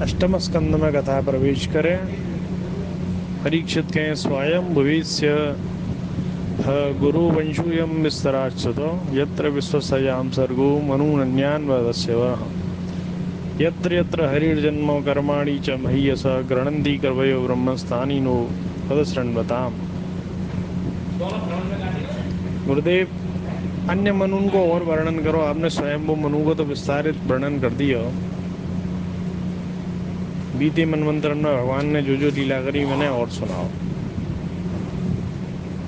अष्टम स्कंद में कथा प्रवेश करें। परीक्षित के स्वयं भविष्य गुरु वंशूयम विस्तराच्युतो यत्र विश्वसयाम सर्गो मनुनन्यान वदस्य यत्र यत्र हरिर्जन्म कर्माणि च मह्यस गृह्णन्ति कवयो ब्रह्मस्थानी नो तदशृण्वताम्। गुरुदेव, अन्य मनु को और वर्णन करो। आपने स्वयं वो मनु को तो विस्तारित वर्णन कर दिया। बीते मनवंतर में भगवान ने जो जो लीला करी मैंने और सुनाओ।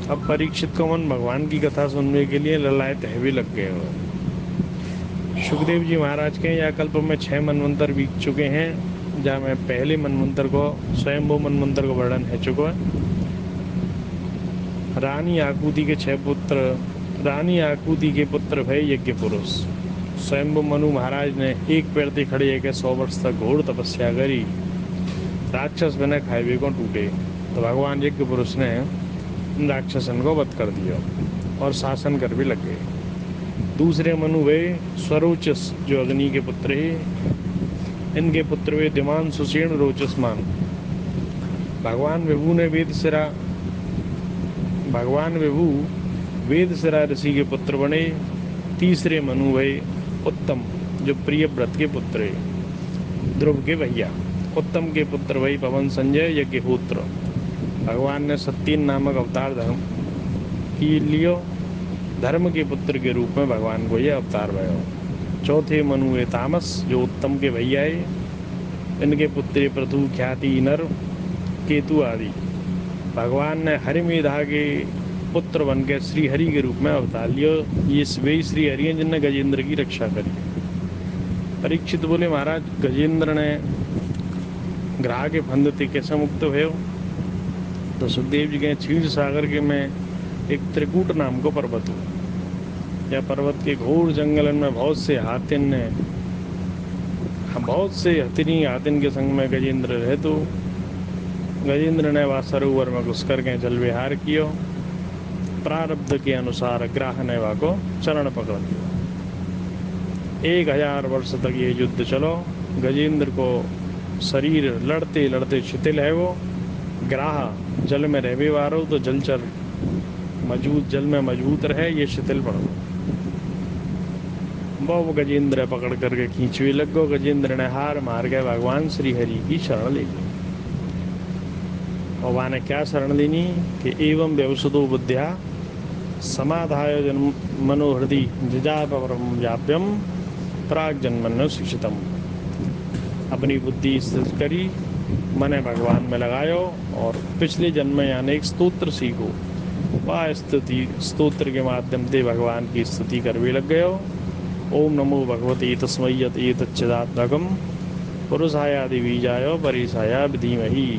अब परीक्षित को मन भगवान की कथा सुनने के लिए ललायत भी लग गए हो। सुखदेव जी महाराज के या कल्प में 6 मनवंतर बीत चुके हैं, जहाँ मैं पहले मनवंतर को स्वयं वो मनवंतर को वर्णन है चुका है। रानी आकुति के 6 पुत्र, रानी आकुति के पुत्र भय यज्ञ पुरुष। स्वयं मनु महाराज ने एक पैर से खड़े होकर 100 वर्ष तक घोर तपस्या करी। राक्षस बने खाए को टूटे तो भगवान यज्ञ पुरुष ने राक्षसन को वध कर दिया और शासन कर भी लग गए। दूसरे मनु वे स्वरोचस जो अग्नि के पुत्र है। इनके पुत्र वे दिमान सुषेण रोचसमान। भगवान विभु वेद सिरा ऋषि के पुत्र बने। तीसरे मनु वे उत्तम जो प्रिय व्रत के पुत्र है, ध्रुव के भैया। उत्तम के पुत्र वही पवन संजय यज्ञहोत्र। भगवान ने सत्यन नामक अवतार धर्म की लियो। धर्म के पुत्र के रूप में भगवान को यह अवतार भयो। चौथे मनु है तामस जो उत्तम के भैया है। इनके पुत्र पृथु ख्याति नर केतु आदि। भगवान ने हरिमेधा के पुत्र बन के श्रीहरि के रूप में अवतार लियो। ये वे श्रीहरि हैं जिनने गजेंद्र की रक्षा करी। परीक्षित बोले, महाराज गजेंद्र ने ग्रह के फंद थे कैसे मुक्त हुए? तो सुखदेव जी के क्षीर सागर के में एक त्रिकूट नाम को पर्वत हो। या पर्वत के घोर जंगलन में बहुत से हथिनी हाथिन के संग में गजेंद्र रहे। तो गजेंद्र ने वह सरोवर में घुस करके जल विहार किया। प्रारब्ध के अनुसार ग्राह ने वह को चरण पकड़ लिया। 1000 वर्ष तक ये युद्ध चलो। गजेंद्र को शरीर लड़ते लड़ते शिथिल है। वो ग्राह जल में रहवे वारो तो जलचर जल में मजबूत रहे, ये शिथिल पड़ो। वो गजेंद्र पकड़ करके खींचवे लग गो। गजेंद्र ने हार मार के भगवान श्री हरि की शरण ले ली। और वहाँ ने क्या शरण लेनी कि एवं व्यवसुदो बुद्ध्या समाधाय जन्म मनोहृदि जिजापरम व्याप्यम प्राग जन्मन शिक्षितम। अपनी बुद्धि स्थित करी, मने भगवान में लगायो और पिछले जन्म में यानी एक स्तोत्र सीखो। वह स्तोत्र के माध्यम से भगवान की स्तुति करवे लग गयो। ओम नमो भगवते तस्मै एतच्चिदात्मकं पुरुषाया दिवीजाय परेशाया विधीमहि।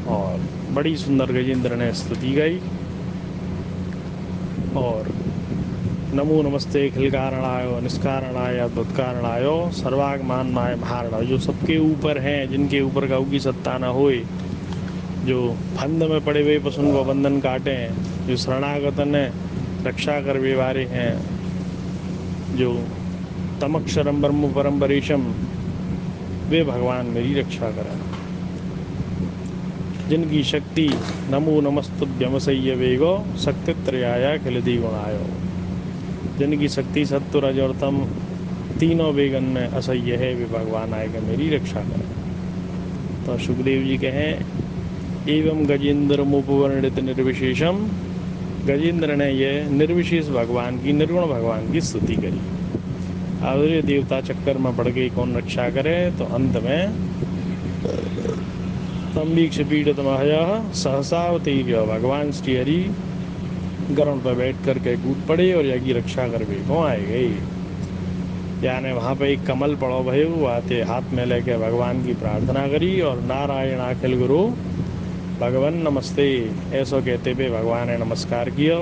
और बड़ी सुंदर गजेंद्र ने स्तुति गाई। और नमो नमस्ते खिलकारणाय निष्कारणाय तत्कारणाय सर्वागमान्नाय महारणाय। जो सबके ऊपर हैं, जिनके ऊपर काऊ की सत्ता न होए, जो फंद में पड़े हुए पशुओं को बंधन काटे हैं, जो शरणागत ने रक्षा कर व्यवहारे हैं, जो तमक्षरम ब्रह्म परम परेशम, वे भगवान मेरी रक्षा करें। जिनकी शक्ति नमो नमस्तुभ्यमसय्य वेगो शक्तित्रयाय खिलति गुणायो। जिनकी शक्ति सत्व रज और तम तीनों वेगन में असह्य है, वे भगवान आएगा मेरी रक्षा करें। तो सुखदेव जी कहें एवं गजेंद्र मुपवर्णित निर्विशेषम। गजेंद्र ने यह निर्विशेष भगवान की, निर्गुण भगवान की स्तुति करी। और ये देवता चक्कर में पड़ गई, कौन रक्षा करे? तो अंत में तंबीक्ष पीड़ित महया सहसावतीर्य। भगवान श्री हरि गरुड़ पर बैठ करके कूद पड़े और यज्ञ रक्षा कर भी कौन आए गई। यानी वहाँ पे एक कमल पड़ो भय, आते हाथ में लेके भगवान की प्रार्थना करी और नारायण अखिल गुरु भगवान नमस्ते ऐसा कहते हुए भगवान ने नमस्कार किया।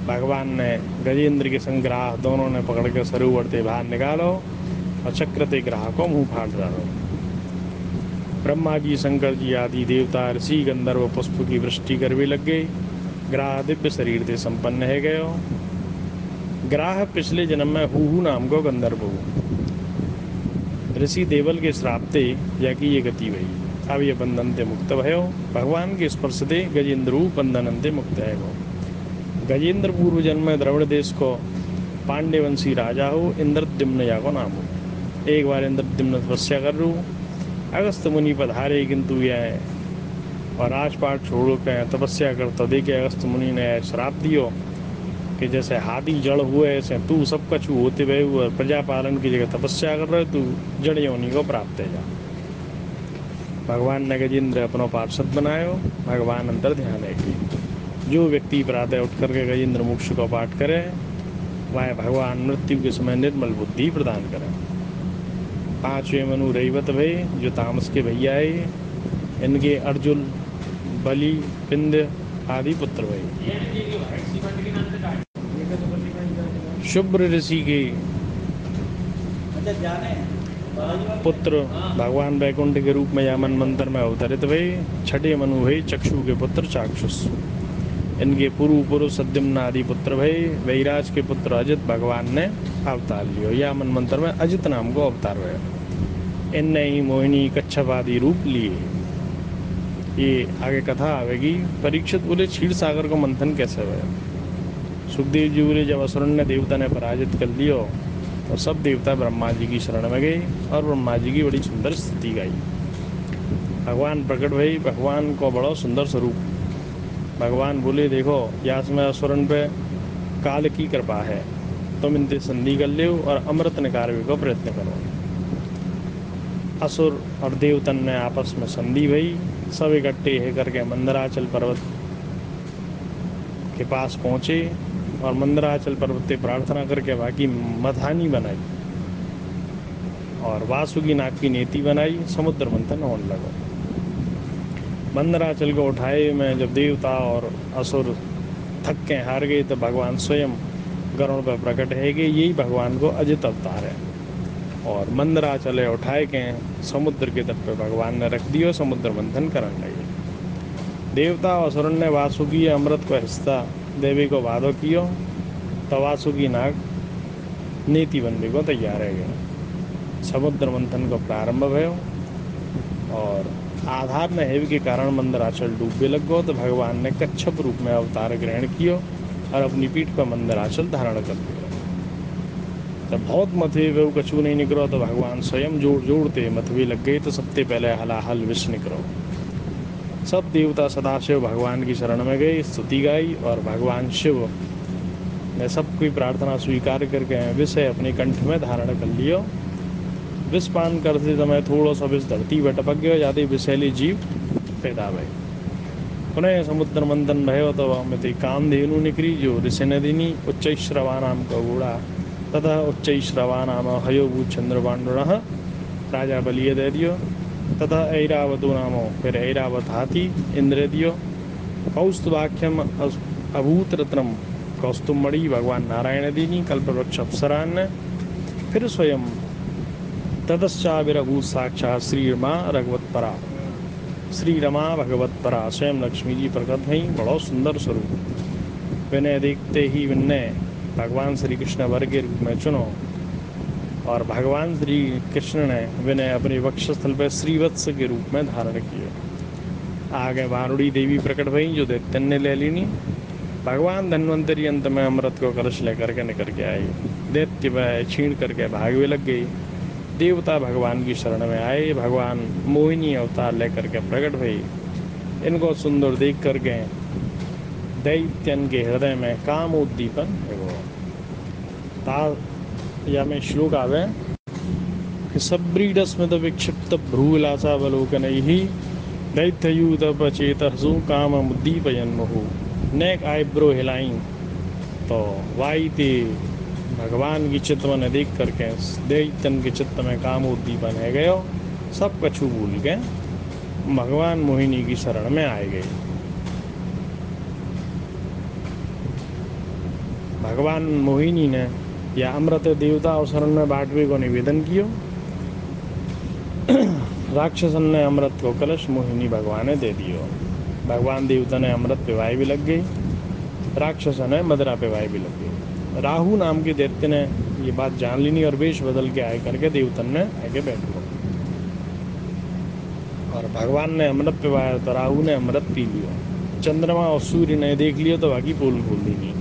भगवान ने गजेंद्र के संग्राह दोनों ने पकड़ कर सरोवर से बाहर निकालो और चक्र ते ग्राह को मुंह फाड़ डालो। ब्रह्मा जी, शंकर जी आदि देवता, ऋषि, गंधर्व पुष्प की वृष्टि करवे लग गए। ग्राह दिव्य शरीर से संपन्न है गयो। ग्राह पिछले जन्म में हु नाम को गंधर्व हो। ऋषि देवल के श्राप ते या की ये गति भई। अब ये बंधन ते मुक्त भयो, भगवान के स्पर्श दे गजेंद्र बंधन ते मुक्त है गो। गजेंद्र पूर्व जन्म में द्रविड़ देश को पांडे वंशी राजा हो, इंद्रद्युम्न या को नाम हो। एक बार इंद्रद्युम्न तपस्या कर रू, अगस्त मुनि पधारे किंतु यह और राजपाट छोड़ के तपस्या करता देखे अगस्त मुनि ने श्राप दियो कि जैसे हाथी जड़ हुए ऐसे तू सब कछु होते हुए और प्रजा पालन की जगह तपस्या कर रहे तू जड़ योनि को प्राप्त है जा। भगवान ने गजेंद्र अपना पार्षद बनायो, भगवान अंतर ध्यान है कि जो व्यक्ति प्रातः उठ करके गजेंद्र मोक्ष को पाठ करे वह भगवान मृत्यु के समय निर्मल बुद्धि प्रदान करें। पांचवें मनु रैवत भय जो तामस के भैया है, इनके अर्जुन बलि पिंड आदि पुत्र भय। शुभ्र ऋषि के पुत्र भगवान वैकुंठ के रूप में या मनमंत्र में अवतरित भय। छठे मनु भय चक्षु के पुत्र चाक्षुष, इनके पूर्व पुरुष सद्युम्न आदि पुत्र भय। वैराज के पुत्र अजित भगवान ने अवतार लियो, या मनमंत्र में अजित नाम को अवतार हुआ। इनने ही मोहिनी कच्छप आदि रूप लिए। ये आगे कथा आवेगी। परीक्षित बोले क्षीर सागर को मंथन कैसे हुआ। सुखदेव जी बोले जब असुरन ने देवता ने पराजित कर लियो तो सब देवता ब्रह्मा जी की शरण में गए और ब्रह्मा जी की बड़ी सुंदर स्तुति गाई। भगवान प्रकट भई, भगवान को बड़ा सुंदर स्वरूप। भगवान बोले देखो यास में असुरन पे काल की कृपा है, तुम इनसे संधि कर लो और अमृत निकालने को प्रयत्न करो। असुर और देवतन ने आपस में संधि भई। सब इकट्ठे है करके मंदराचल पर्वत के पास पहुँचे और मंदराचल पर्वत पे प्रार्थना करके बाकी मथानी बनाई और वासुकी नाग की नेति बनाई। समुद्र मंथन होने लगा। मंदराचल को उठाए में जब देवता और असुर थक के हार गए तो भगवान स्वयं गरुड़ पर प्रकट है कि यही भगवान को अजित अवतार है। और मंदराचल उठाए के समुद्र के तट पे भगवान ने रख दियो, समुद्र मंथन करने लगे। देवता और असुर ने वासुकी अमृत को हिस्सा देवी को वादो कियो तो वासुकी नाग नीति बनने को तैयार है गया। समुद्र मंथन को प्रारंभ भयो और आधार न हेव के कारण मंदराचल डूबे लग गो तो भगवान ने कच्छप रूप में अवतार ग्रहण कियो और अपनी पीठ पर मंदराचल धारण कर दिया। जब बहुत मथवे वो कछु नहीं निकलो तो भगवान स्वयं जोड़ जोड़ते मथवे लग गए तो सबसे पहले हलाहल विष निकलो। सब देवता सदाशिव भगवान की शरण में गए, स्तुति गाई और भगवान शिव ने सबकी प्रार्थना स्वीकार करके विषय अपने कंठ में धारण कर लियो। विष पान करते समय थोड़ा सा विष धरती पर टपक गया, ज्यादा विषैली जीव पैदा भय। पुनः समुद्र मंथन भयो तो वह कामधेनु निकली जो ऋषि नदिनी उच्च श्रवा नाम का घोड़ा तथा उच्च श्रवा नाम हयोभूत चंद्रपाण्डुन राजा बलिए दे दियो तथा ऐरावतो नामो फिर ऐरावत हाथी इंद्र दियो। कौस्तुभाख्यम अभूत रत्नम कौस्तुमणि भगवान नारायण दीनी कल्पवृक्ष अप्सरान फिर स्वयं ततश्चाविरभूत साक्षात श्री रमा रघुवत्परा श्री रमा भगवत्परा स्वयं लक्ष्मी जी प्रकट हुई। बड़ा सुंदर स्वरूप। विनय देखते ही विनय भगवान श्री कृष्ण वर के रूप में चुनो और भगवान श्री कृष्ण ने विनय अपने वक्षस्थल पर श्रीवत्स के रूप में धारण किए। आगे वारुणी देवी प्रकट भई जो दैत्यन ने ले लीनी। भगवान धन्वंतरी अंत में अमृत को कलश लेकर के निकल के आए। दैत्य वह छीण करके भागवे लग गई। देवता भगवान की शरण में आए। भगवान मोहिनी अवतार लेकर के प्रकट भई। इनको सुंदर देख करके दैत्यन के हृदय में काम उद्दीपन या में श्लोक आवे कि सब्रीडस्मित विक्षिप्त भ्रूविलासावलोकन ही दैत्ययूतपचेतसु काम उद्दीपयन मुहु। नेक आईब्रो हिलाई तो वाई ते भगवान की चित्त में देख करके दैत्यन के चित्त में काम उद्दीपन है गयो। सब कछु भूल के भगवान मोहिनी की शरण में आए गए। भगवान मोहिनी ने या अमृत देवता और शरण में बांटवे को निवेदन कियो। राक्षसन ने अमृत को कलश मोहिनी भगवान ने दे दियो। भगवान देवता ने अमृत पिवाई भी लग गई, राक्षस ने मदरा पिवाई भी लग गई। राहु नाम के दैत्य ने ये बात जान ली नहीं और वेश बदल के आए करके देवतन ने आके बैठ गए। और भगवान ने अमृत पिवाया तो राहु ने अमृत पी लिया। चंद्रमा और सूर्य ने देख लियो तो बाकी पोल खोल दी नहीं।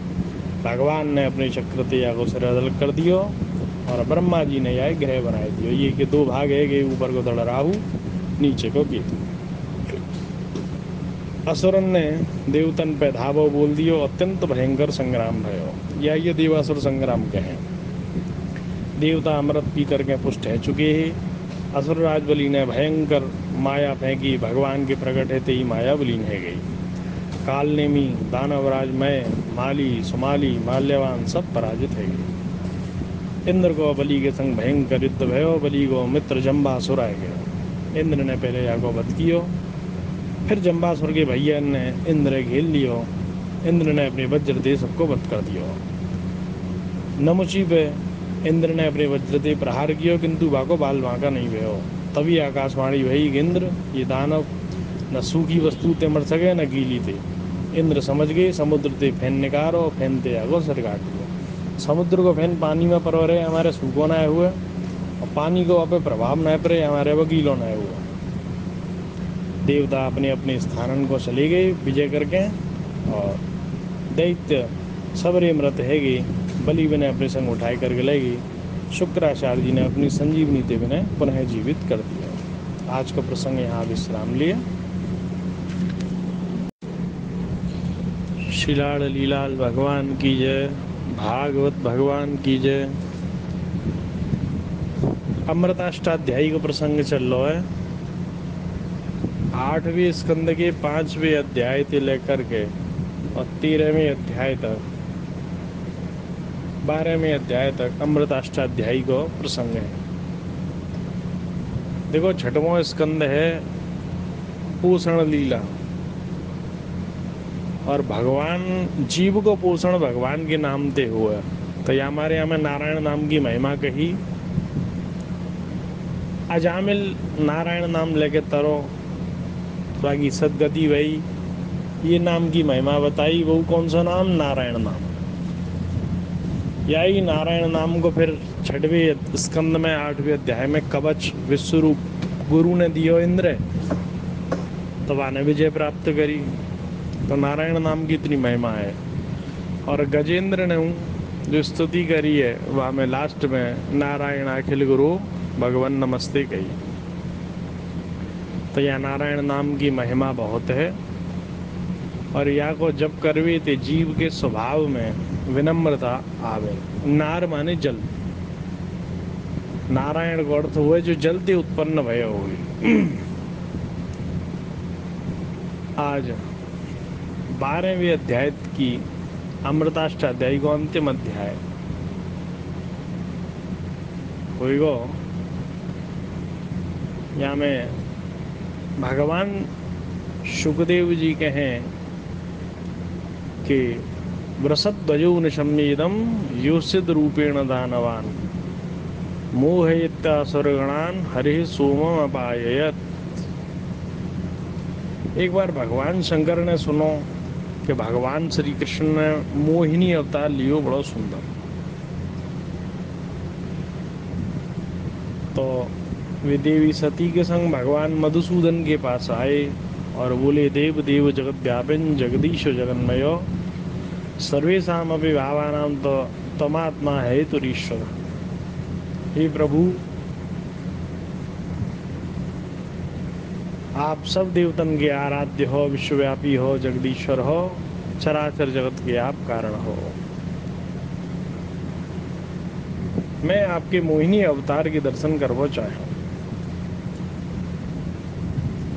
भगवान ने अपने चक्रतिया को सिर अलग कर दियो और ब्रह्मा जी ने यह ग्रह बनाए दियो। ये के दो भाग है कि ऊपर को थोड़ा राहु नीचे को केतु। असुरन ने देवतन पे धावो बोल दियो। अत्यंत भयंकर संग्राम भयो। या ये देवासुर संग्राम कहें। देवता अमृत पी करके पुष्ट है चुके हैं। असुर राजबली ने भयंकर माया फेंकी। भगवान के प्रकट है ही माया विलीन है गई। कालनेमी दानवराज मय माली सुमाली माल्यवान सब पराजित है गए। इंद्र को बलि के संग भयंकर युद्ध भयो। बलि को मित्र जम्बासुर आए गए। इंद्र ने पहले याको वध कियो। फिर जम्बासुर के भैया ने इंद्र घेर लियो। इंद्र ने अपने वज्र दे सबको वध कर दियो। नमुची पे इंद्र ने अपने वज्र दे प्रहार कियो किंतु वाको बाल वांका नहीं भयो। तभी आकाशवाणी भई कि इंद्र ये दानव न सूखी वस्तु ते मर सके न गीली ते। इंद्र समझ गए समुद्र ते फैन निकारो फैनते आगो सर काट लियो। समुद्र को फैन पानी में परव रहे हमारे सूखो ना हुए और पानी को आप प्रभाव न पड़े हमारे वो गीलो न हुआ। देवता अपने अपने स्थानन को चले गए विजय करके और दैत्य सबरे मृत है गए। बलि ने अपने संग उठाए करके ले गई। शुक्राचार्य जी ने अपनी संजीवनी ते विनय पुनः जीवित कर दिया। आज का प्रसंग यहाँ विश्राम लिया। श्रीलाल लीलाल भगवान की जय। भागवत भगवान की जय। अमृताष्टाध्यायी का प्रसंग चल रहा है। 8वें स्कंद के 5वें अध्याय से लेकर के और 13वें अध्याय तक 12वें अध्याय तक अमृताष्टाध्यायी को प्रसंग है। देखो 6वां स्कंद है पोषण लीला और भगवान जीव को पोषण भगवान के नाम ते हुआ। तो ये हमारे यहाँ में नारायण नाम की महिमा कही। अजामिल नारायण नाम लेके तरो बाकी सदगति भई ये नाम की महिमा बताई। वो कौन सा नाम? नारायण नाम। यही नारायण नाम को फिर 6वें स्कंद में 8वें अध्याय में कवच विश्वरूप गुरु ने दियो इंद्र तो वाने विजय प्राप्त करी। तो नारायण नाम की इतनी महिमा है। और गजेंद्र ने जो स्तुति करी है वह में लास्ट में नारायण अखिल गुरु भगवान नमस्ते कही। तो यह नारायण नाम की महिमा बहुत है। और या को जब करवे ते जीव के स्वभाव में विनम्रता आवे। नार माने जल। नारायण को अर्थ हुए जो जल्दी उत्पन्न भय हुई। आज 12वें अध्याय की अमृताष्टाध्यायी को अंतिम अध्याय होइगो। यहाँ में भगवान शुकदेव जी कहें कि वृषध्वजो निशम्येदम योषित रूपेण दानवान मोहयित्यासुरगणान हरिः सोमम अपाययत। एक बार भगवान शंकर ने सुनो कि भगवान श्री कृष्ण ने मोहिनी अवतार लियो बड़ा सुंदर। तो वे देवी सती के संग भगवान मधुसूदन के पास आए और बोले देव देव जगत व्यापिन जगदीश जगन्मयो सर्वेषाम अपि भावानां तो तमात्मा है तुरीश्वर। हे प्रभु आप सब देवतन के आराध्य हो, विश्वव्यापी हो, जगदीश्वर हो, चराचर जगत के आप कारण हो। मैं आपके मोहिनी अवतार के दर्शन करना चाहूँ।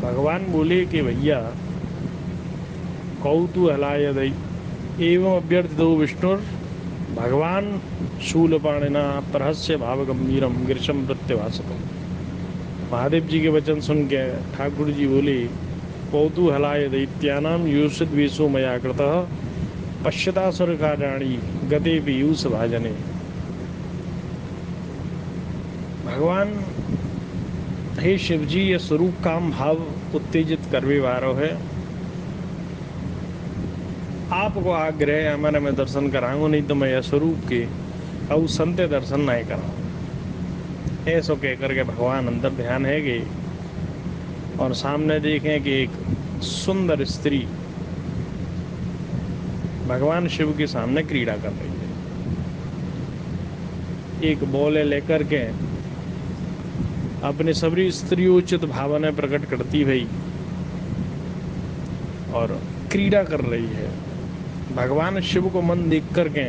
भगवान बोले कि भैया कौतूहलाय दई एवं अभ्यर्थितो विष्णुर भगवान शूलपाणिना प्रहस्य भाव गंभीरम गिरशम प्रत्यवासकम। महादेव जी के वचन सुन के ठाकुर जी बोले कौतूहलाय दैत्यानाम यूषित वेशो मया कृतः पश्यतासुर कार्याणि गते पीयूष भाजने। भगवान हे शिव जी ये स्वरूप काम भाव उत्तेजित करवे वारो है। आपको आग्रह है हमारे मैं दर्शन कराऊंगा नहीं तो मैं यह स्वरूप के अब संते दर्शन नहीं करा। ऐसो कह करके भगवान अंदर ध्यान है गए और सामने देखें कि एक सुंदर स्त्री भगवान शिव के सामने क्रीड़ा कर रही है। एक बोले लेकर के अपने सभी स्त्रियोचित भावना प्रकट करती हुई और क्रीड़ा कर रही है। भगवान शिव को मन देख करके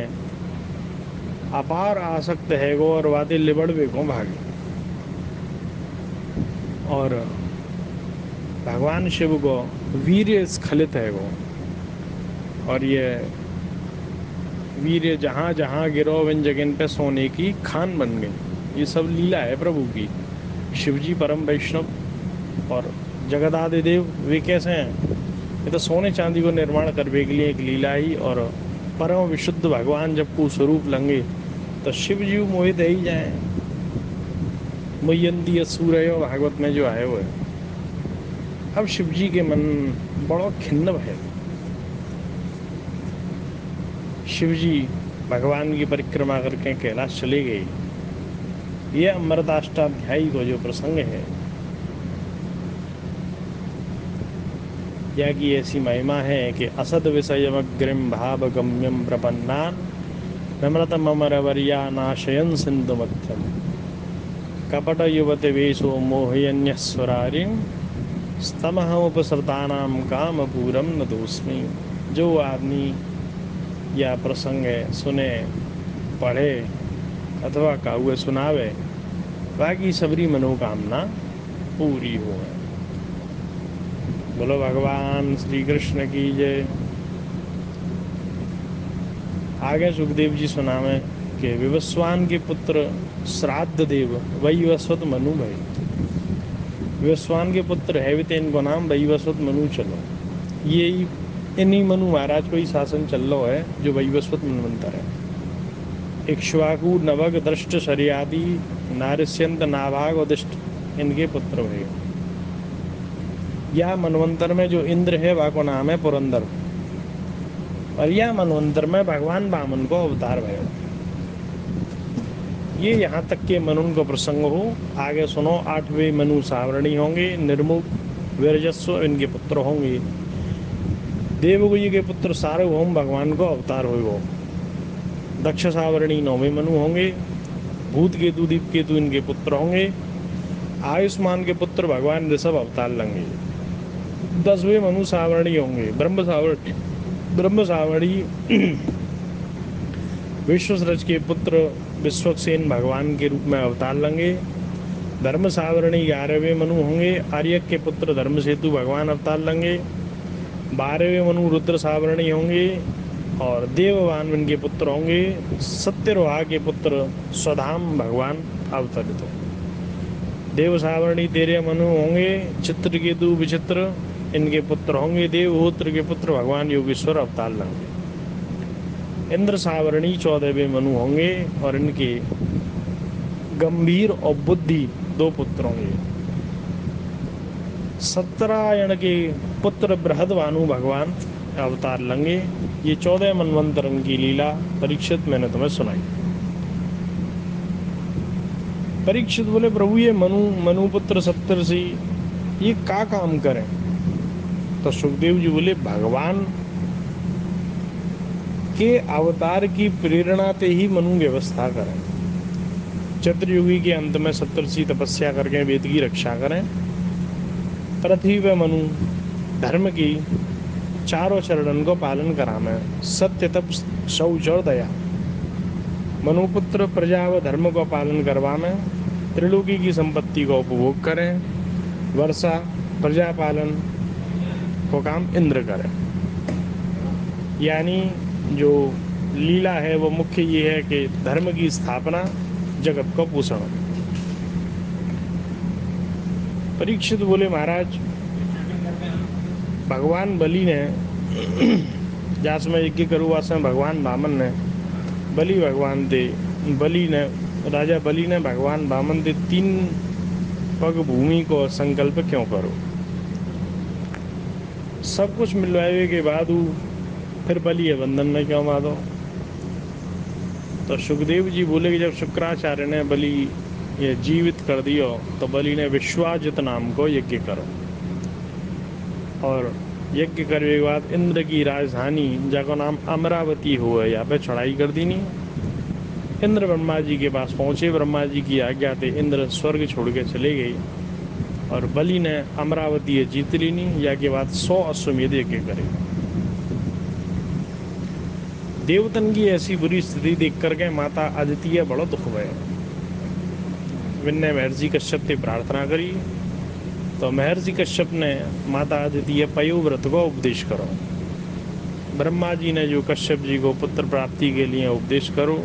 अपार आसक्त है गो और वादे लिबड़वे को भागे। और भगवान शिव को वीर्य स्खलित है गो और ये वीर्य जहाँ जहाँ गिरो इन जगह पे सोने की खान बन गई। ये सब लीला है प्रभु की। शिवजी परम वैष्णव और जगदादि देव वे कैसे हैं? ये तो सोने चांदी को निर्माण करने के लिए एक लीला ही। और परम विशुद्ध भगवान जब को स्वरूप लेंगे तो शिव जी मोहित ही जाए। मुयंती सूर्य भागवत में जो आए हुए। अब शिव जी के मन बड़ो खिन्न है। शिव जी भगवान की परिक्रमा करके कैलाश चले गए। ये अमृताष्टाध्यायी को जो प्रसंग है या की ऐसी महिमा है कि असद विषयमग्रिम भाव गम्यम प्रपन्नान नम्रतम अमरवर्या नाशयन सिंधु मध्यम कपट युवति वेशो मोहयन्यस्वरारिं स्तमहमुपसृतानां कामपूरम न दोस्मि। जो आदमी या प्रसंग सुने पढ़े अथवा काहुए सुनावे बाकी सबरी मनोकामना पूरी हो। बोलो भगवान श्री कृष्ण की जय। आगे सुखदेव जी सुनावे कि विवस्वान के पुत्र श्राद्ध देव वैवस्वत मनु भय। विवस्वान के पुत्र है भी इनको नाम वैवस्वत मनु चलो। ये इन्हीं मनु महाराज को ही शासन चल रहा है जो वैवस्वत मनवंतर है। इक्ष्वाकु नवग दृष्ट शरियादि नारिष्यंत नाभाग उदिष्ट इनके पुत्र हुए। या मनवंतर में जो इंद्र है वह को नाम है पुरंदर और या मनवंतर में भगवान वामन को अवतार भयो। ये यहाँ तक के मनुन को प्रसंग हो। आगे सुनो। 8वें मनु सावरणी होंगे। निर्मुख वीरजस्व इनके पुत्र होंगे। देवगुई के पुत्र सार्वभौम भगवान को अवतार हो। दक्ष सावरणी 9वें मनु होंगे। भूत केतु दीप केतु इनके पुत्र होंगे। आयुष्मान के पुत्र भगवान ऋषभ अवतार लेंगे। 10वें मनु सावरणी होंगे। ब्रह्म सावरणी विश्वसृज के पुत्र विश्वक्सेन भगवान के रूप में अवतार लेंगे। धर्म सावरणी 11वें मनु होंगे। आर्यक के पुत्र धर्म सेतु भगवान अवतार लेंगे। 12वें मनु रुद्र सावरणी होंगे और देववान इनके पुत्र होंगे। सत्यरोहा के पुत्र स्वधाम भगवान अवतरित होंगे। देव सावरणी 13 मनु होंगे। चित्रकेतु विचित्र इनके पुत्र होंगे। देवहोत्र के पुत्र भगवान योगेश्वर अवतार लेंगे। इंद्र सावरणी 14वें मनु होंगे और इनके गंभीर और बुद्धि 2 पुत्र होंगे। सत्यनारायण के पुत्र बृहदभानु भगवान अवतार लेंगे। ये 14 मनवंतरन की लीला परीक्षित मैंने तुम्हें सुनाई। परीक्षित बोले प्रभु ये मनुपुत्र सप्तर्षि ये का काम करें? तो सुखदेव जी बोले भगवान के अवतार की प्रेरणा से ही मनु व्यवस्था करें। चतुर्युगी के अंत में सप्तर्षि तपस्या करके वेद की रक्षा करें। पृथ्वी पे मनु धर्म की चारों चरणों को पालन करावे। सत्य तप शौच और दया। मनुपुत्र प्रजा व धर्म को पालन करवावे। त्रिलोकी की संपत्ति को उपभोग करें। वर्षा प्रजा पालन को काम इंद्र करें। यानी जो लीला है वो मुख्य ये है कि धर्म की स्थापना जगत को पोषण। परीक्षित बोले महाराज भगवान बलि ने जास में यज्ञ करुआ से भगवान वामन ने बलि भगवान थे। राजा बलि ने भगवान वामन थे 3 पग भूमि को संकल्प क्यों करो? सब कुछ मिलवाए के बाद फिर बलि बंधन में क्यों बांधो? तो सुखदेव जी बोले कि जब शुक्राचार्य ने बलि ये जीवित कर दियो तो बलि ने विश्वाजित नाम को यज्ञ करो, और यज्ञ करने के बाद इंद्र की राजधानी जाको नाम अमरावती हुआ, यहाँ पे चढ़ाई कर दी नहीं। इंद्र ब्रह्मा जी के पास पहुँचे, ब्रह्मा जी की आज्ञा थे इंद्र स्वर्ग छोड़ के चले गए, और बलि ने अमरावती जीत ली नहीं। या के बाद 100 अश्वमेध यज्ञ करे। देवतन की ऐसी बुरी स्थिति देख करके माता अदिति बड़ो दुख हुए। विनय महर्षि कश्यप से प्रार्थना करी तो महर्षि कश्यप ने माता अदिति पयोव्रत को उपदेश करो। ब्रह्मा जी ने जो कश्यप जी को पुत्र प्राप्ति के लिए उपदेश करो,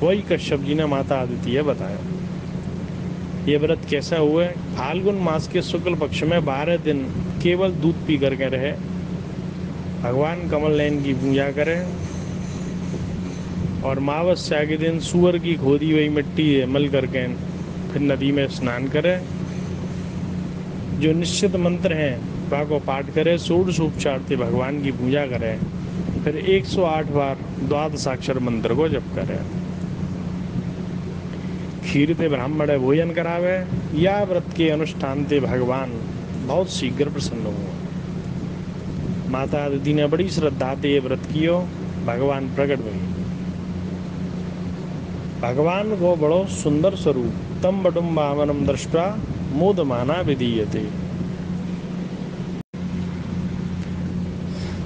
वही कश्यप जी ने माता अदिति बताया। ये व्रत कैसा हुआ? फाल्गुन मास के शुक्ल पक्ष में 12 दिन केवल दूध पी करके रहे, भगवान कमल नयन की पूजा करें, और अमावस्या के दिन सूअर की खोदी हुई मिट्टी मल करके फिर नदी में स्नान करें। जो निश्चित मंत्र हैं वह को पाठ करें, षोडशोपचार से भगवान की पूजा करें, फिर 108 बार द्वादशाक्षर मंत्र को जप करें। खीर ते ब्राह्मण भोजन करावे, या व्रत के अनुष्ठान से भगवान बहुत शीघ्र प्रसन्न हुआ। माता अदिति ने बड़ी श्रद्धा से ये व्रत कियो, भगवान प्रकट हुए। भगवान को बड़ो सुंदर स्वरूप तम बटुम्बावनम दृष्टा मोदमाना विधीयते।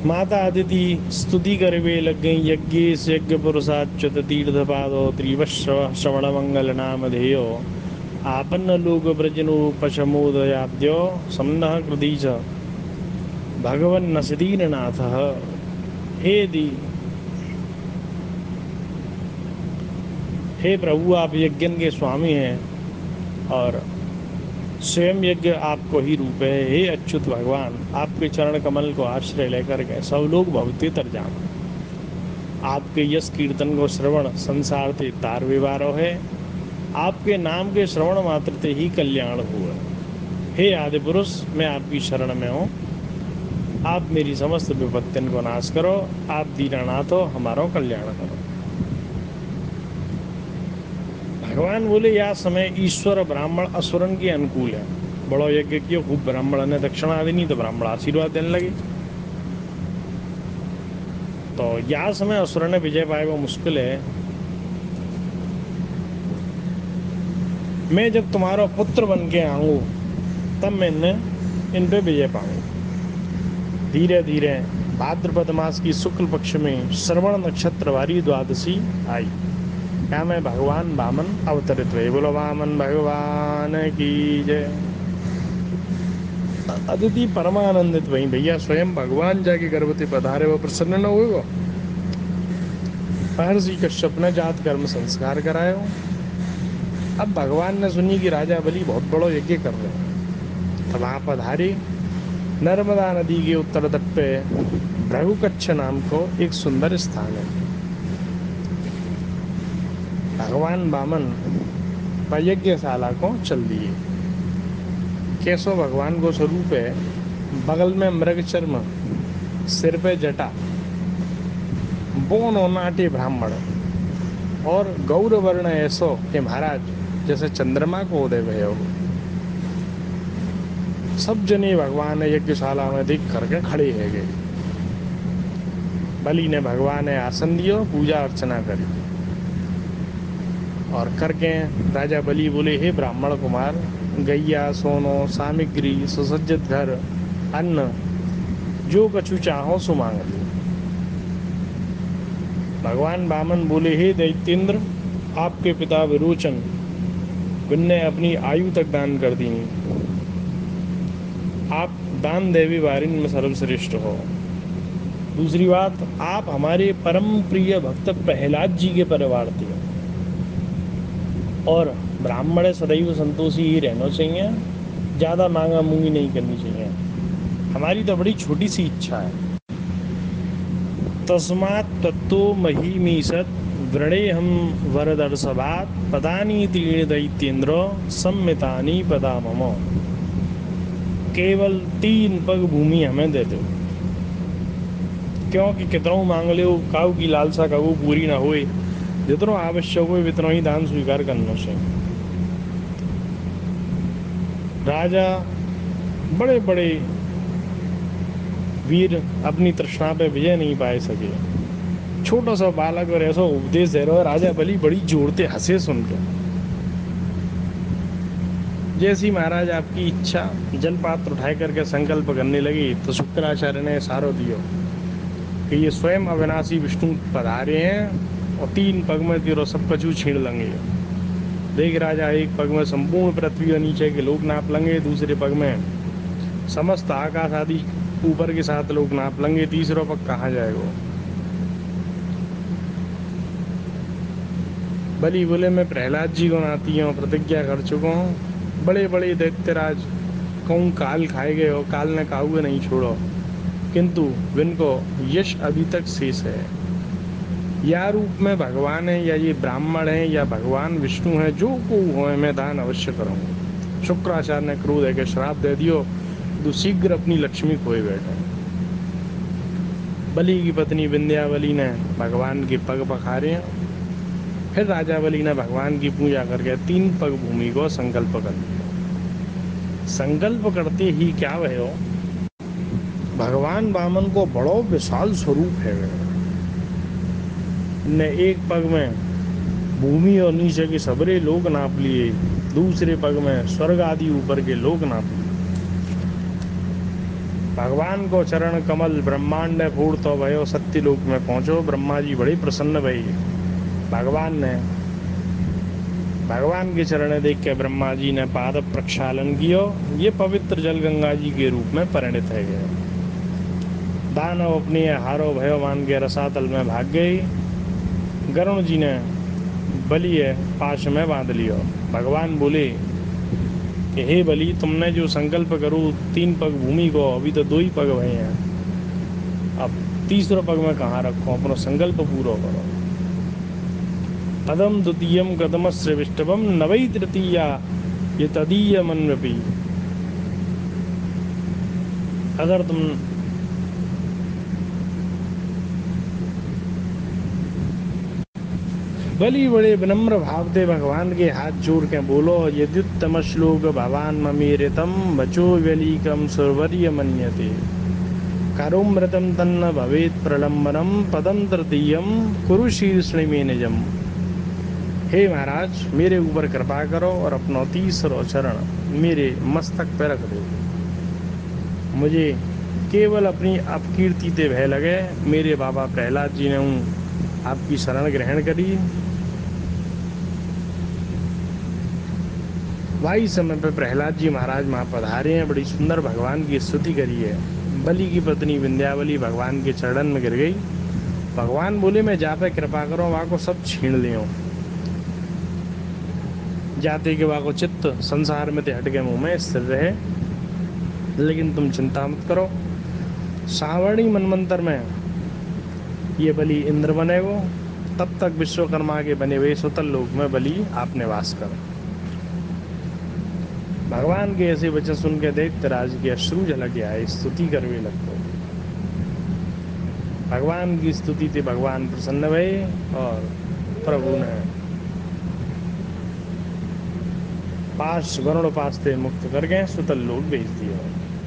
माता अदिति स्तुति करवे लग गई। यज्ञेश यज्ञ पुरुषाच्युत तीर्थ पादो त्रिवश्रव श्रवण मंगल नाम धेयो आपन्न लोक ब्रजनु पशमोदयाद्यो सम्नः कृदीच भगवन नसदीन नाथ। हे प्रभु, आप यज्ञ के स्वामी हैं और स्वयं यज्ञ आपको ही रूप है। हे अच्युत भगवान, आपके चरण कमल को आश्रय लेकर के सब लोग भक्ति तर जान। आपके यश कीर्तन को श्रवण संसार से तार विवारो है। आपके नाम के श्रवण मात्र से ही कल्याण हुआ। हे आदि पुरुष, मैं आपकी शरण में हूँ। आप मेरी समस्त विपत्तियों को नाश करो। आप दीनानाथ हो, हमारा कल्याण करो। भगवान बोले, यह समय ईश्वर ब्राह्मण असुरन के अनुकूल है। बड़ो यज्ञ किया, खूब ब्राह्मण ने दक्षिणा देनी, तो ब्राह्मण आशीर्वाद देने लगे। तो यह समय असुर ने विजय पाए वो मुश्किल है। मैं जब तुम्हारा पुत्र बन के आऊँ तब मैंने इन पे विजय पाऊँ। धीरे धीरे भाद्रपद मास की शुक्ल पक्ष में श्रवण नक्षत्र वाली द्वादशी आई। क्या मैं भगवान वामन अवतरित हुए। बोलो वामन भगवान की जय। अदिति परमानंदित वही भैया स्वयं भगवान जाके गर्भवती पधारे, वो प्रसन्न न हुए। वो महर्षि कश्यप ने जात कर्म संस्कार कराए हो। अब भगवान ने सुनी कि राजा बलि बहुत बड़ो यज्ञ कर रहे हैं, तब वहां पधारे। नर्मदा नदी के उत्तर तट पे भृगुकच्छ नाम को एक सुंदर स्थान है। भगवान वामन यज्ञशाला को चल दिए। केशव भगवान को स्वरूप है, बगल में मृग चर्म, सिर पे जटा, बोन नाटे ब्राह्मण, और गौर वर्ण ऐसो के महाराज जैसे चंद्रमा को उदय भय हो। सब जने भगवान यज्ञशाला में देख करके खड़े है गए। बलि ने भगवान ने आसन दियो, पूजा अर्चना करी, और करके राजा बलि बोले, हे ब्राह्मण कुमार, गैया सोनो सामग्री सुसज्जित घर अन्न जो कछु चाहो सो मांग लो। भगवान वामन बोले, हे दैत्येंद्र, आपके पिता विरोचन ने अपनी आयु तक दान कर दी। आप दान देवी वारिन में सर्वश्रेष्ठ हो। दूसरी बात, आप हमारे परम प्रिय भक्त प्रहलाद जी के परिवार थे, और ब्राह्मण सदैव संतोषी ही रहना चाहिए, ज़्यादा मांगा मूंगी नहीं करनी चाहिए। हमारी तो बड़ी छोटी सी इच्छा है। तस्मात् तत्तो महीमीषत् व्रणे हम वरदर्शभात् पदानि तीर्ण दैत्येन्द्र सम्मितानि पदा मम। केवल 3 पग भूमि हमें दे दो। क्योंकि कितनों मांग लो काऊ की लालसा कबू पूरी ना होए, जितनो आवश्यक हो उतना ही दान स्वीकार करना चाहिए। राजा बड़े बड़े वीर अपनी तृष्णा पे विजय नहीं पाए सके। छोटा सा बालक और ऐसा उपदेश दे रहा है, राजा बलि बड़ी जोरते हंसे सुनकर। जैसी महाराज आपकी इच्छा, जलपात्र उठाए करके संकल्प करने लगी तो शुक्राचार्य ने इशारा दिया कि ये स्वयं अविनाशी विष्णु पधारे हैं और 3 पग में तेरो सब कछु छीन लेंगे। देख राजा, एक पग में संपूर्ण पृथ्वी और नीचे के लोग नाप लेंगे, दूसरे पग में समस्त आकाश आदि ऊपर के 7 लोग नाप लेंगे, तीसरा पग कहाँ जाएगा। बलि बोले मैं प्रहलाद जी को नाती हूँ, प्रतिज्ञा कर चुका हूँ। बड़े बड़े दैत्यराज कहूँ काल खाए गए हो, काल ने काहुए नहीं छोड़ो, किंतु इनको यश अभी तक शेष है। या रूप में भगवान है, या ये ब्राह्मण है, या भगवान विष्णु है, जो को हो मैं दान अवश्य करूँगा। शुक्राचार्य ने क्रोध है कि श्राप दे दियो तो शीघ्र अपनी लक्ष्मी खोए बैठे। बलि की पत्नी विंध्यावली ने भगवान के पग पखारे। फिर राजा बलि ने भगवान की पूजा करके 3 पग भूमि को संकल्प कर लिया। संकल्प करते ही क्या भयो, भगवान वामन को बड़ो विशाल स्वरूप है। ने एक पग में भूमि और नीचे के सबरे लोग नाप लिए, दूसरे पग में स्वर्ग आदि ऊपर के लोग नाप लिए। भगवान को चरण कमल ब्रह्मांड ने फूड़ तो भयो सत्य लोक में पहुंचो। ब्रह्मा जी बड़े प्रसन्न भई। भगवान के चरण देख के ब्रह्मा जी ने पाद प्रक्षालन किया। ये पवित्र जल गंगा जी के रूप में परिणत है गए। दानव अपने हारो भयो मान के रसातल में भाग गई। गरुण जी ने बलि पाश में बांध लिया। भगवान बोले कि हे बलि, तुमने जो संकल्प करो 3 पग भूमि को, अभी तो 2 ही पग भए हैं, अब तीसरा पग में कहाँ रखो, अपना संकल्प पूरा करो। पदम द्वितीयम कदमस्य विष्टवम नवै तृतीया ये तदीय मनवपी। अगर तुम बलि बड़े विनम्र भाव से भगवान के हाथ जोड़ के बोलो, यद्युत्तम श्लोक भवान ममेरितम बचो व्यलीकम सुरवर्य मन्यते कारुमृतम तन्न भवेत प्रलंबनम पदम तृतीयम कुरु शीर्षणि में निजम। हे महाराज, मेरे ऊपर कृपा करो और अपना तीसरा चरण मेरे मस्तक पर रख दो। मुझे केवल अपनी अपकीर्ति ते भय लगे। मेरे बाबा प्रहलाद जी ने आपकी शरण ग्रहण करी। वाही समय पे प्रहलाद जी महाराज वहाँ पधारे हैं। बड़ी सुंदर भगवान की स्तुति करी है। बलि की पत्नी विंध्यावली भगवान के चरण में गिर गई। भगवान बोले मैं जा पे कृपा करो, वहाँ को सब छीन लियो। जाते के वहाँ को चित्त संसार में ते हट के मुँह में स्थिर रहे। लेकिन तुम चिंता मत करो, सावर्णी मनमंत्र में ये बलि इंद्र बनेगो, तब तक विश्वकर्मा के बने हुए सुतल लोक में बलि आप निवास करो। भगवान के ऐसे वचन सुन के दैत्यराज के अश्रु झलक आए, स्तुति करवे लगो। भगवान की स्तुति से भगवान प्रसन्न भये और प्रभु ने गरुड़ पास से मुक्त करके सुतल लोक भेज दिया।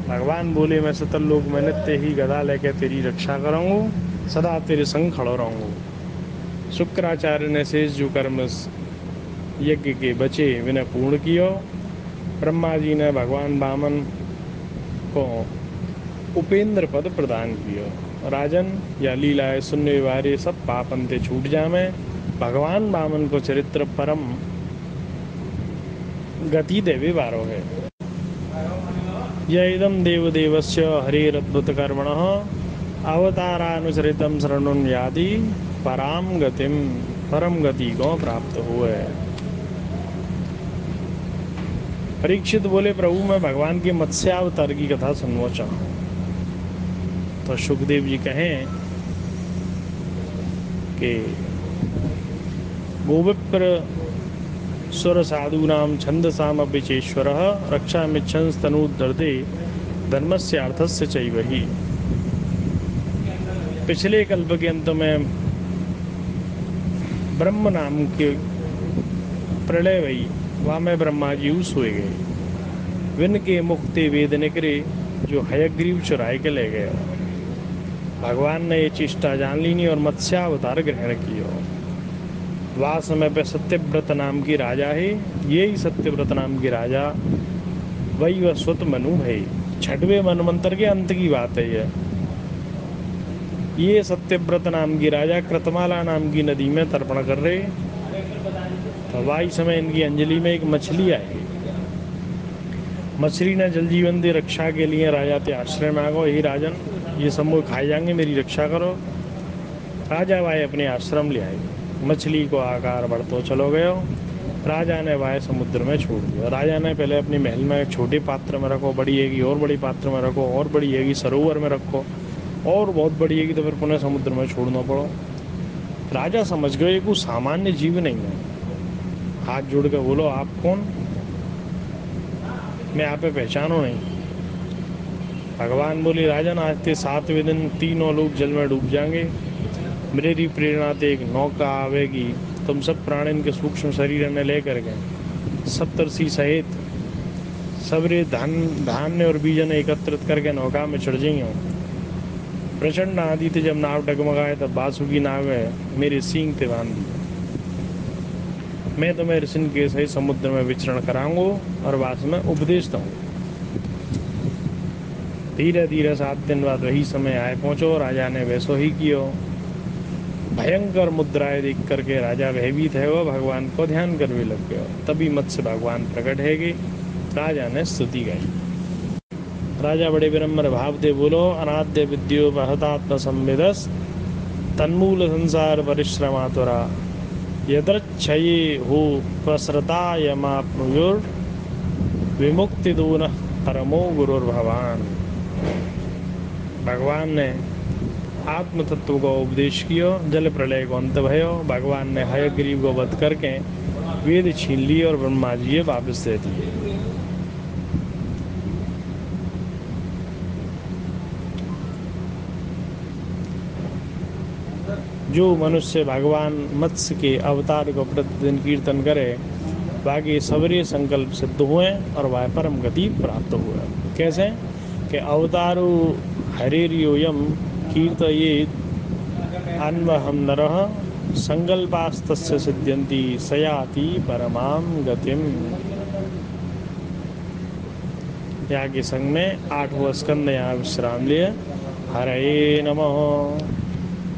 भगवान बोले मैं सुतल लोक में नित्य ही गदा लेके तेरी रक्षा करूँगा, सदा तेरे संग खड़ो रहूँगा। शुक्राचार्य ने शेष जो कर्म यज्ञ के बचे विनय पूर्ण किया। ब्रह्मा जी ने भगवान वामन को उपेंद्र पद प्रदान किया। राजन या लीलाएं सुनने वाले सब पापंते छूट जामे। भगवान वामन को चरित्र परम गति देवे बारो है। यदम देवदेवस्य हरेरद्भुत कर्मणः अवतारानुसरितम शरणुन यादि परम गति को प्राप्त हुए। परीक्षित बोले प्रभु मैं भगवान के मत्स्यावतार की कथा सुनना चाहूँ। तो सुखदेव जी कहें कि गोविप्र सुर साधूनाम छंदसाम अभिचेश्वरः रक्षा मिच्छंस तनुर्दर्दे धर्मस्य अर्थस्य चैवहि। पिछले कल्प के अंत में ब्रह्म नाम के प्रलय भई, वहाँ में ब्रह्मा जी सोए गए। विन के मुक्ति वेद निकरे, जो हयग्रीव चुराए के ले गए। भगवान ने ये चेष्टा जान ली नहीं और मत्स्यावतार ग्रहण किया। वह समय पे सत्यव्रत नाम की राजा है। यही सत्यव्रत नाम की राजा वही वस्वत मनु है। 6वें मनवंतर के अंत की बात है ये सत्यव्रत नाम की राजा कृतमाला नाम की नदी में तर्पण कर रहे। तो वाही समय इनकी अंजलि में एक मछली आई। मछली ने जल जीवन दे रक्षा के लिए राजा के आश्रय में आ गो, हे राजन ये समूह खाए जाएंगे, मेरी रक्षा करो। राजा वाहे अपने आश्रम ले आए। मछली को आकार बढ़तो चलो गयो। राजा ने वाहे समुद्र में छोड़ दिया। राजा ने पहले अपने महल में छोटे पात्र में रखो, बड़ी हैगी और बड़ी पात्र में रखो, और बड़ी हैगी सरोवर में रखो, और बहुत बड़ी हैगी तो फिर पुनः समुद्र में छोड़ना पड़ो। राजा समझ गए कोई सामान्य जीव नहीं है। हाथ जोड़ कर बोलो आप कौन, मैं आप पे पहचानो नहीं। भगवान बोले राजन आज ते 7वें दिन तीनों लोग जल में डूब जाएंगे। मेरी प्रेरणा ते एक नौका आवेगी, तुम सब प्राणियों के सूक्ष्म शरीर ने लेकर गए सप्तर्षि सहित सबरे धान्य और बीजन एकत्रित करके नौका में चढ़ जाइए। प्रचंड आंधी थे जब नाव डगमगाए तब बासुकी नाव है मेरे सींग ते बांध दी। मैं तुम्हें ऋषि के सही समुद्र में विचरण कराऊंगा और वास में उपदेश दूंगा। धीरे धीरे 7 दिन बाद वही समय आए पहुंचो। राजा ने वैसो ही कियो। भयंकर मुद्राएं देख करके राजा भयभीत है वो भगवान को ध्यान करने लग गया। तभी मत्स्य भगवान प्रकट है कि राजा ने स्तुति गाई। राजा बड़े विनम्र भाव दे बोलो अनाद्य विद्यो महतात्म संवेदस तन्मूल संसार परिश्रमातुरा यदृच्छये हो प्रसृता यमाप्नुयुर विमुक्ति दून परमो गुरुर्भवान। भगवान ने आत्म तत्व को उपदेश किया। जल प्रलय को अंत भयो। भगवान ने हयग्रीव को वध करके वेद छीन लिए और ब्रह्मा जी वापस दे दिए। जो मनुष्य भगवान मत्स्य के अवतार को प्रतिदिन कीर्तन करे बाकी सबरे संकल्प सिद्ध हुए और वह परम गति प्राप्त हुए। कैसे कि अवतारो हरेरियोयम कीर्तयेत अन्वहम नरः संकल्पास्तस्य सिद्ध्यन्ति सयाति परमाम गतिम। यहाँ के संग में 8वां स्कंद यहाँ विश्राम लिए। हरे नमः।